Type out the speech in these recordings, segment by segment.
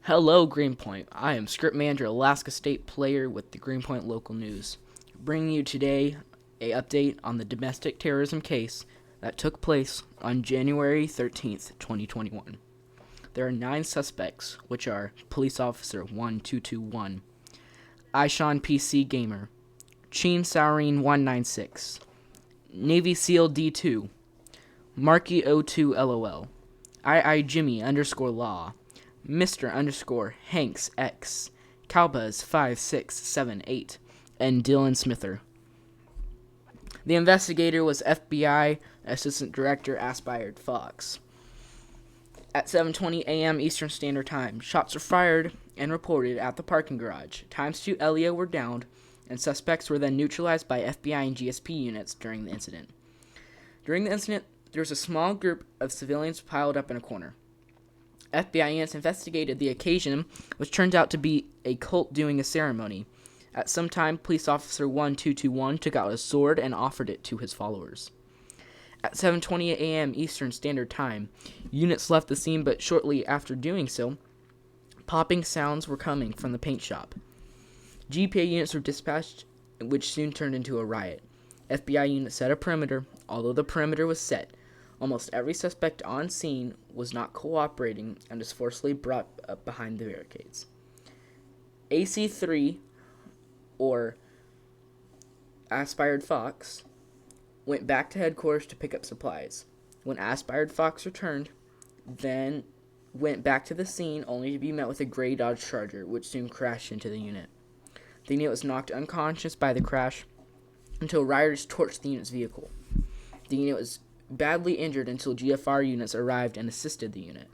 Hello, Greenpoint. I am Script Manager, Alaska State player with the Greenpoint Local News, bringing you today a update on the domestic terrorism case that took place on January 13th, 2021. There are 9 suspects, which are Police Officer 1221, Ishan PC Gamer, Cheen Saurine 196, Navy SEAL D2, Marky O2 LOL, II Jimmy _law, Mr. Hanks X, Cowbuzz 5678, and Dylan Smither. The investigator was FBI Assistant Director Aspired Fox. At 7:20 a.m. Eastern Standard Time, shots were fired and reported at the parking garage. Times 2 LEO were downed, and suspects were then neutralized by FBI and GSP units during the incident. During the incident, there was a small group of civilians piled up in a corner. FBI units investigated the occasion, which turned out to be a cult doing a ceremony. At some time, Police Officer 1221 took out his sword and offered it to his followers. At 7:20 a.m. Eastern Standard Time, units left the scene, but shortly after doing so, popping sounds were coming from the paint shop. GPA units were dispatched, which soon turned into a riot. FBI units set a perimeter. Although the perimeter was set, almost every suspect on scene was not cooperating and was forcibly brought up behind the barricades. AC3, or Aspired Fox, went back to headquarters to pick up supplies. When Aspired Fox returned, then went back to the scene only to be met with a gray Dodge Charger, which soon crashed into the unit. The unit was knocked unconscious by the crash until rioters torched the unit's vehicle. The unit was badly injured until GFR units arrived and assisted the unit.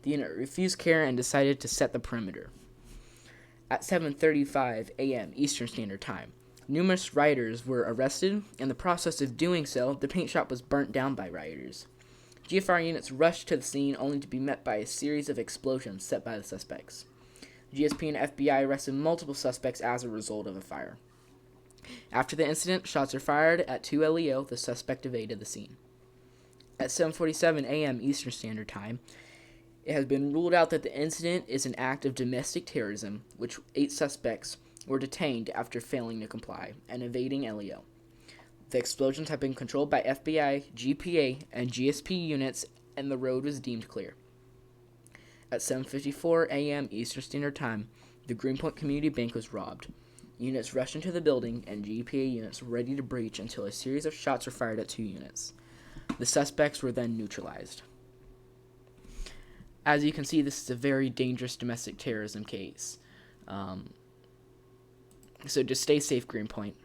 The unit refused care and decided to set the perimeter. At 7:35 a.m. Eastern Standard Time, numerous rioters were arrested. In the process of doing so, the paint shop was burnt down by rioters. GFR units rushed to the scene only to be met by a series of explosions set by the suspects. GSP and FBI arrested multiple suspects as a result of the fire. After the incident, shots were fired at 2 LEO. The suspect evaded the scene. At 7:47 a.m. Eastern Standard Time, it has been ruled out that the incident is an act of domestic terrorism, which 8 suspects were detained after failing to comply and evading LEO. The explosions have been controlled by FBI, GPA, and GSP units, and the road was deemed clear. At 7:54 a.m. Eastern Standard Time, the Greenpoint Community Bank was robbed. Units rushed into the building, and GPA units were ready to breach until a series of shots were fired at 2 units. The suspects were then neutralized. As you can see, this is a very dangerous domestic terrorism case. So just stay safe, Greenpoint.